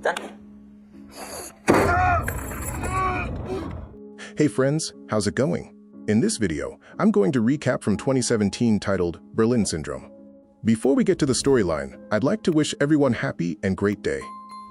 Done. Hey friends, how's it going? In this video, I'm going to recap from 2017 titled Berlin Syndrome. Before we get to the storyline, I'd like to wish everyone happy and great day.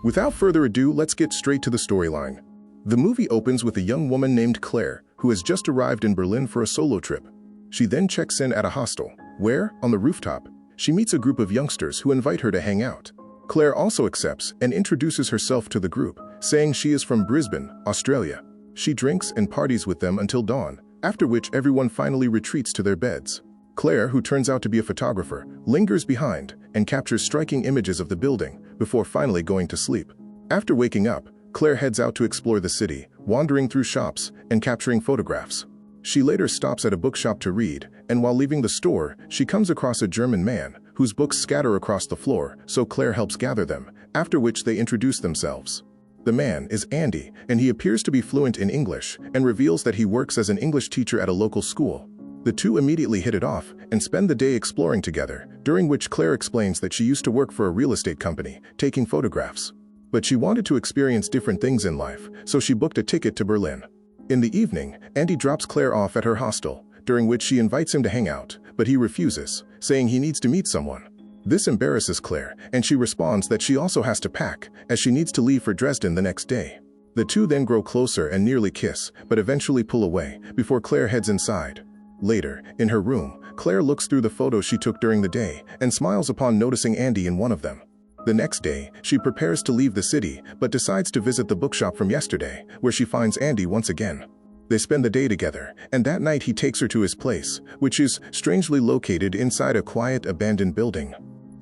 Without further ado, let's get straight to the storyline. The movie opens with a young woman named Claire, who has just arrived in Berlin for a solo trip. She then checks in at a hostel, where, on the rooftop, she meets a group of youngsters who invite her to hang out. Claire also accepts and introduces herself to the group, saying she is from Brisbane, Australia. She drinks and parties with them until dawn, after which everyone finally retreats to their beds. Claire, who turns out to be a photographer, lingers behind and captures striking images of the building before finally going to sleep. After waking up, Claire heads out to explore the city, wandering through shops and capturing photographs. She later stops at a bookshop to read, and while leaving the store, she comes across a German man whose books scatter across the floor, so Claire helps gather them, after which they introduce themselves. The man is Andi, and he appears to be fluent in English and reveals that he works as an English teacher at a local school. The two immediately hit it off and spend the day exploring together, during which Claire explains that she used to work for a real estate company, taking photographs. But she wanted to experience different things in life, so she booked a ticket to Berlin. In the evening, Andi drops Claire off at her hostel, during which she invites him to hang out, but he refuses, saying he needs to meet someone. This embarrasses Claire, and she responds that she also has to pack, as she needs to leave for Dresden the next day. The two then grow closer and nearly kiss, but eventually pull away, before Claire heads inside. Later, in her room, Claire looks through the photos she took during the day and smiles upon noticing Andi in one of them. The next day, she prepares to leave the city, but decides to visit the bookshop from yesterday, where she finds Andi once again. They spend the day together, and that night he takes her to his place, which is strangely located inside a quiet, abandoned building.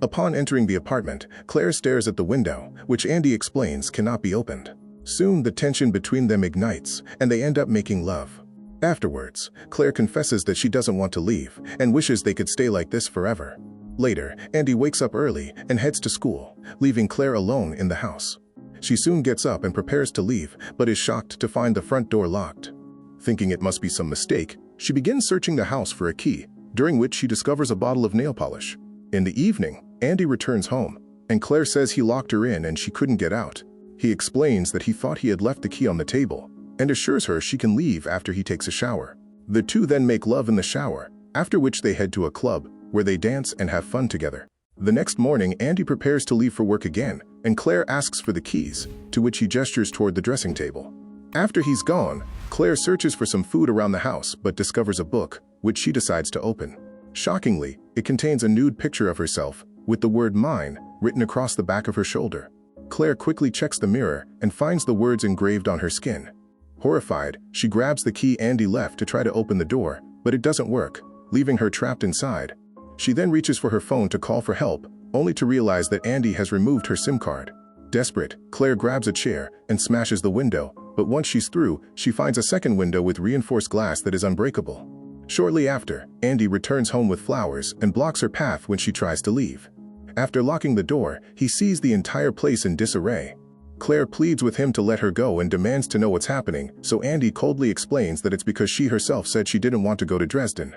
Upon entering the apartment, Claire stares at the window, which Andi explains cannot be opened. Soon the tension between them ignites, and they end up making love. Afterwards, Claire confesses that she doesn't want to leave, and wishes they could stay like this forever. Later, Andi wakes up early and heads to school, leaving Claire alone in the house. She soon gets up and prepares to leave, but is shocked to find the front door locked. Thinking it must be some mistake, she begins searching the house for a key, during which she discovers a bottle of nail polish. In the evening, Andi returns home, and Claire says he locked her in and she couldn't get out. He explains that he thought he had left the key on the table, and assures her she can leave after he takes a shower. The two then make love in the shower, after which they head to a club, where they dance and have fun together. The next morning, Andi prepares to leave for work again, and Claire asks for the keys, to which he gestures toward the dressing table. After he's gone, Claire searches for some food around the house but discovers a book, which she decides to open. Shockingly, it contains a nude picture of herself, with the word "mine" written across the back of her shoulder. Claire quickly checks the mirror and finds the words engraved on her skin. Horrified, she grabs the key Andi left to try to open the door, but it doesn't work, leaving her trapped inside. She then reaches for her phone to call for help, only to realize that Andi has removed her SIM card. Desperate, Claire grabs a chair and smashes the window, but once she's through, she finds a second window with reinforced glass that is unbreakable. Shortly after, Andi returns home with flowers and blocks her path when she tries to leave. After locking the door, he sees the entire place in disarray. Claire pleads with him to let her go and demands to know what's happening, so Andi coldly explains that it's because she herself said she didn't want to go to Dresden.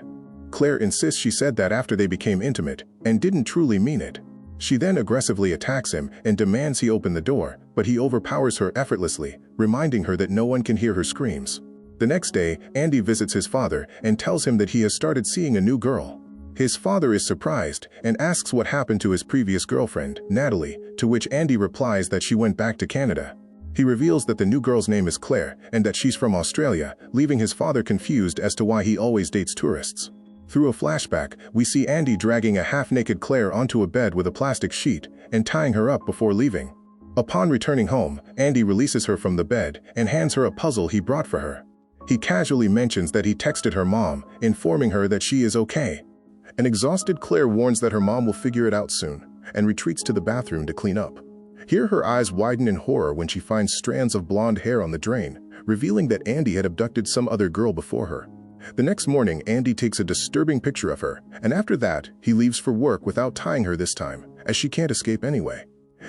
Claire insists she said that after they became intimate, and didn't truly mean it. She then aggressively attacks him and demands he open the door, but he overpowers her effortlessly, reminding her that no one can hear her screams. The next day, Andi visits his father and tells him that he has started seeing a new girl. His father is surprised and asks what happened to his previous girlfriend, Natalie, to which Andi replies that she went back to Canada. He reveals that the new girl's name is Claire and that she's from Australia, leaving his father confused as to why he always dates tourists. Through a flashback, we see Andi dragging a half-naked Claire onto a bed with a plastic sheet and tying her up before leaving. Upon returning home, Andi releases her from the bed and hands her a puzzle he brought for her. He casually mentions that he texted her mom, informing her that she is okay. An exhausted Claire warns that her mom will figure it out soon, and retreats to the bathroom to clean up. Here her eyes widen in horror when she finds strands of blonde hair on the drain, revealing that Andi had abducted some other girl before her. The next morning, Andi takes a disturbing picture of her, and after that, he leaves for work without tying her this time, as she can't escape anyway.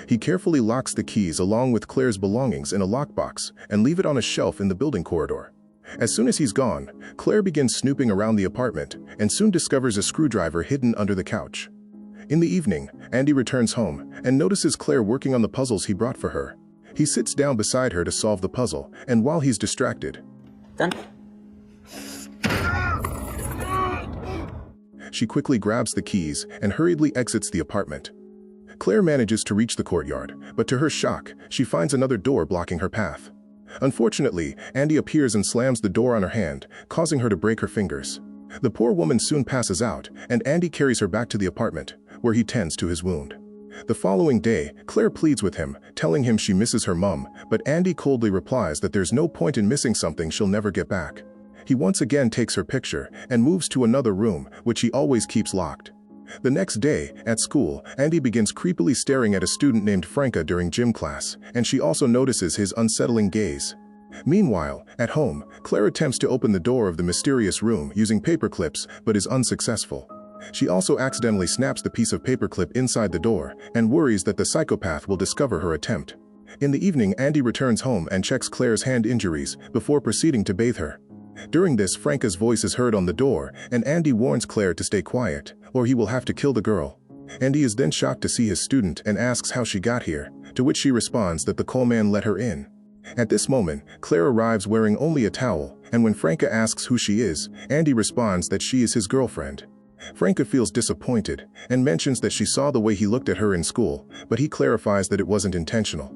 He carefully locks the keys along with Claire's belongings in a lockbox and leave it on a shelf in the building corridor. As soon as he's gone, Claire begins snooping around the apartment and soon discovers a screwdriver hidden under the couch. In the evening, Andi returns home and notices Claire working on the puzzles he brought for her. He sits down beside her to solve the puzzle, and while he's distracted, Done. she quickly grabs the keys and hurriedly exits the apartment. Claire manages to reach the courtyard, but to her shock, she finds another door blocking her path. Unfortunately, Andi appears and slams the door on her hand, causing her to break her fingers. The poor woman soon passes out, and Andi carries her back to the apartment, where he tends to his wound. The following day, Claire pleads with him, telling him she misses her mum, but Andi coldly replies that there's no point in missing something she'll never get back. He once again takes her picture and moves to another room, which he always keeps locked. The next day, at school, Andi begins creepily staring at a student named Franca during gym class, and she also notices his unsettling gaze. Meanwhile, at home, Claire attempts to open the door of the mysterious room using paper clips, but is unsuccessful. She also accidentally snaps the piece of paperclip inside the door and worries that the psychopath will discover her attempt. In the evening, Andi returns home and checks Claire's hand injuries before proceeding to bathe her. During this, Franca's voice is heard on the door, and Andi warns Claire to stay quiet, or he will have to kill the girl. Andi is then shocked to see his student and asks how she got here, to which she responds that the coalman let her in. At this moment, Claire arrives wearing only a towel, and when Franca asks who she is, Andi responds that she is his girlfriend. Franca feels disappointed and mentions that she saw the way he looked at her in school, but he clarifies that it wasn't intentional.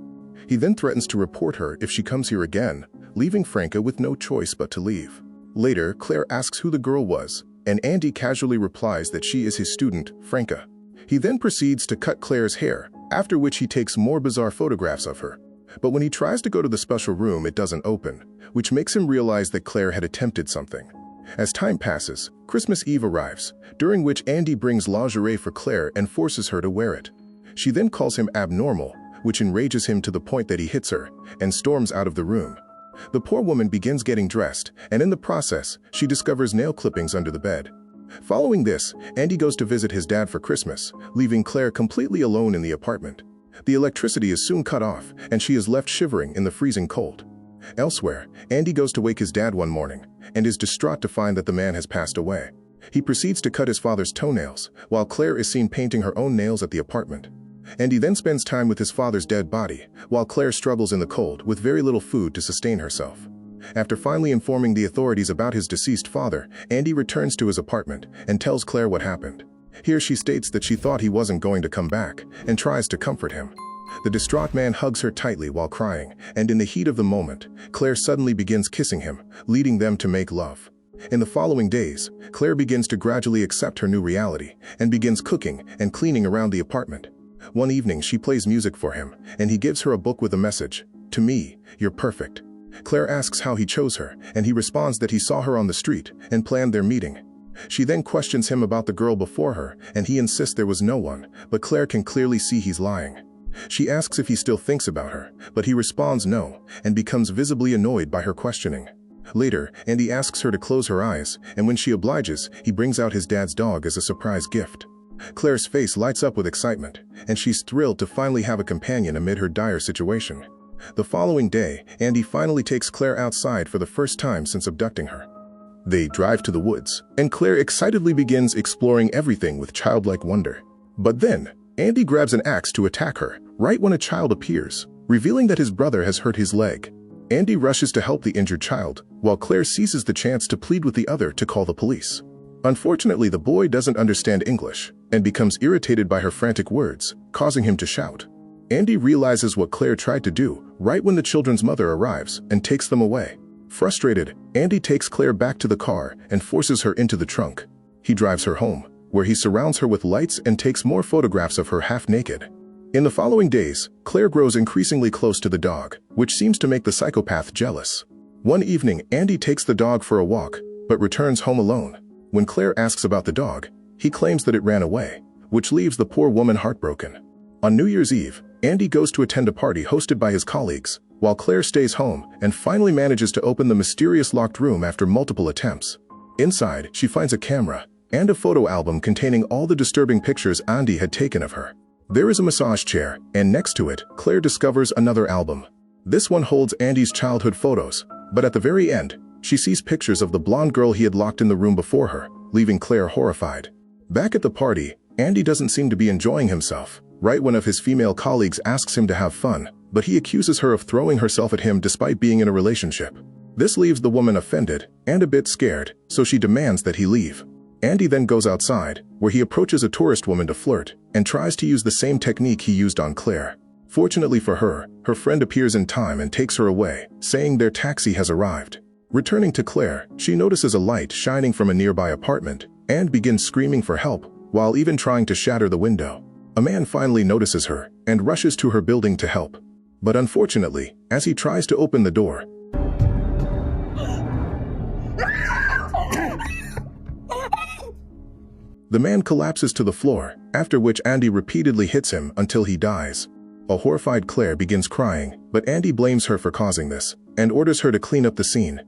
He then threatens to report her if she comes here again, leaving Franca with no choice but to leave. Later, Claire asks who the girl was, and Andi casually replies that she is his student, Franca. He then proceeds to cut Claire's hair, after which he takes more bizarre photographs of her. But when he tries to go to the special room, it doesn't open, which makes him realize that Claire had attempted something. As time passes, Christmas Eve arrives, during which Andi brings lingerie for Claire and forces her to wear it. She then calls him abnormal, which enrages him to the point that he hits her, and storms out of the room. The poor woman begins getting dressed, and in the process, she discovers nail clippings under the bed. Following this, Andi goes to visit his dad for Christmas, leaving Claire completely alone in the apartment. The electricity is soon cut off, and she is left shivering in the freezing cold. Elsewhere, Andi goes to wake his dad one morning, and is distraught to find that the man has passed away. He proceeds to cut his father's toenails, while Claire is seen painting her own nails at the apartment. Andi then spends time with his father's dead body, while Claire struggles in the cold with very little food to sustain herself. After finally informing the authorities about his deceased father, Andi returns to his apartment and tells Claire what happened. Here she states that she thought he wasn't going to come back, and tries to comfort him. The distraught man hugs her tightly while crying, and in the heat of the moment, Claire suddenly begins kissing him, leading them to make love. In the following days, Claire begins to gradually accept her new reality, and begins cooking and cleaning around the apartment. One evening, she plays music for him, and he gives her a book with a message, "To me, you're perfect." Claire asks how he chose her, and he responds that he saw her on the street and planned their meeting. She then questions him about the girl before her, and he insists there was no one, but Claire can clearly see he's lying. She asks if he still thinks about her, but he responds no, and becomes visibly annoyed by her questioning. Later, Andi asks her to close her eyes, and when she obliges, he brings out his dad's dog as a surprise gift. Claire's face lights up with excitement, and she's thrilled to finally have a companion amid her dire situation. The following day, Andi finally takes Claire outside for the first time since abducting her. They drive to the woods, and Claire excitedly begins exploring everything with childlike wonder. But then, Andi grabs an axe to attack her, right when a child appears, revealing that his brother has hurt his leg. Andi rushes to help the injured child, while Claire seizes the chance to plead with the other to call the police. Unfortunately, the boy doesn't understand English, and becomes irritated by her frantic words, causing him to shout. Andi realizes what Claire tried to do, right when the children's mother arrives and takes them away. Frustrated, Andi takes Claire back to the car and forces her into the trunk. He drives her home, where he surrounds her with lights and takes more photographs of her half-naked. In the following days, Claire grows increasingly close to the dog, which seems to make the psychopath jealous. One evening, Andi takes the dog for a walk, but returns home alone. When Claire asks about the dog, he claims that it ran away, which leaves the poor woman heartbroken. On New Year's Eve, Andi goes to attend a party hosted by his colleagues, while Claire stays home and finally manages to open the mysterious locked room after multiple attempts. Inside, she finds a camera and a photo album containing all the disturbing pictures Andi had taken of her. There is a massage chair, and next to it, Claire discovers another album. This one holds Andi's childhood photos, but at the very end, she sees pictures of the blonde girl he had locked in the room before her, leaving Claire horrified. Back at the party, Andi doesn't seem to be enjoying himself, right when one of his female colleagues asks him to have fun, but he accuses her of throwing herself at him despite being in a relationship. This leaves the woman offended and a bit scared, so she demands that he leave. Andi then goes outside, where he approaches a tourist woman to flirt and tries to use the same technique he used on Clare. Fortunately for her, her friend appears in time and takes her away, saying their taxi has arrived. Returning to Clare, she notices a light shining from a nearby apartment and begins screaming for help, while even trying to shatter the window. A man finally notices her and rushes to her building to help. But unfortunately, as he tries to open the door, the man collapses to the floor, after which Andi repeatedly hits him until he dies. A horrified Clare begins crying, but Andi blames her for causing this and orders her to clean up the scene.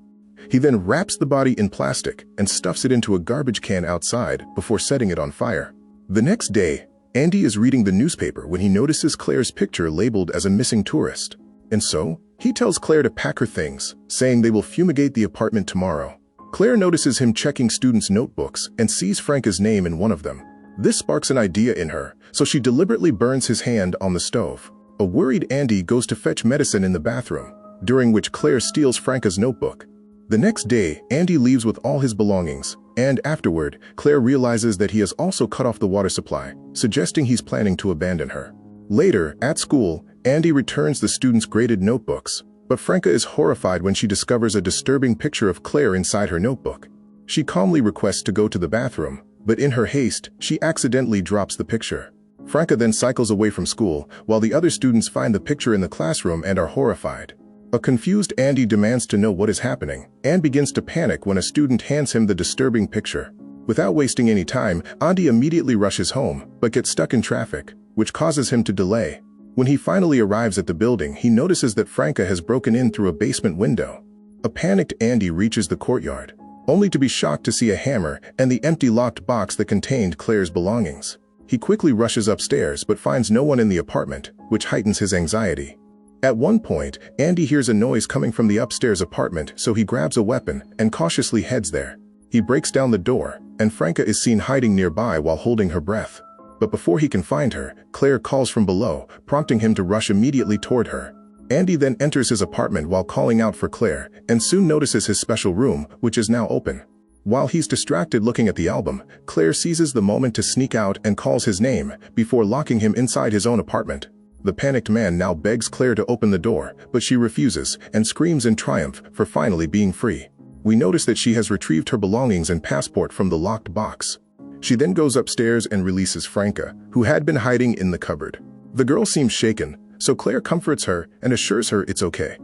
He then wraps the body in plastic and stuffs it into a garbage can outside before setting it on fire. The next day, Andi is reading the newspaper when he notices Clare's picture labeled as a missing tourist. And so, he tells Clare to pack her things, saying they will fumigate the apartment tomorrow. Clare notices him checking students' notebooks and sees Franca's name in one of them. This sparks an idea in her, so she deliberately burns his hand on the stove. A worried Andi goes to fetch medicine in the bathroom, during which Clare steals Franca's notebook. The next day, Andi leaves with all his belongings, and afterward, Clare realizes that he has also cut off the water supply, suggesting he's planning to abandon her. Later, at school, Andi returns the students' graded notebooks, but Franca is horrified when she discovers a disturbing picture of Clare inside her notebook. She calmly requests to go to the bathroom, but in her haste, she accidentally drops the picture. Franca then cycles away from school, while the other students find the picture in the classroom and are horrified. A confused Andi demands to know what is happening, and begins to panic when a student hands him the disturbing picture. Without wasting any time, Andi immediately rushes home, but gets stuck in traffic, which causes him to delay. When he finally arrives at the building, he notices that Franca has broken in through a basement window. A panicked Andi reaches the courtyard, only to be shocked to see a hammer and the empty locked box that contained Clare's belongings. He quickly rushes upstairs but finds no one in the apartment, which heightens his anxiety. At one point, Andi hears a noise coming from the upstairs apartment, so he grabs a weapon and cautiously heads there. He breaks down the door, and Franca is seen hiding nearby while holding her breath. But before he can find her, Clare calls from below, prompting him to rush immediately toward her. Andi then enters his apartment while calling out for Clare, and soon notices his special room, which is now open. While he's distracted looking at the album, Clare seizes the moment to sneak out and calls his name, before locking him inside his own apartment. The panicked man now begs Clare to open the door, but she refuses and screams in triumph for finally being free. We notice that she has retrieved her belongings and passport from the locked box. She then goes upstairs and releases Franca, who had been hiding in the cupboard. The girl seems shaken, so Clare comforts her and assures her it's okay.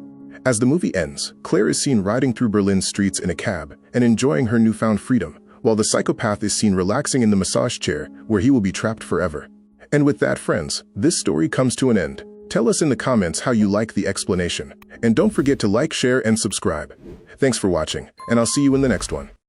As the movie ends, Clare is seen riding through Berlin's streets in a cab and enjoying her newfound freedom, while the psychopath is seen relaxing in the massage chair where he will be trapped forever. And with that, friends, this story comes to an end. Tell us in the comments how you like the explanation. And don't forget to like, share, and subscribe. Thanks for watching, and I'll see you in the next one.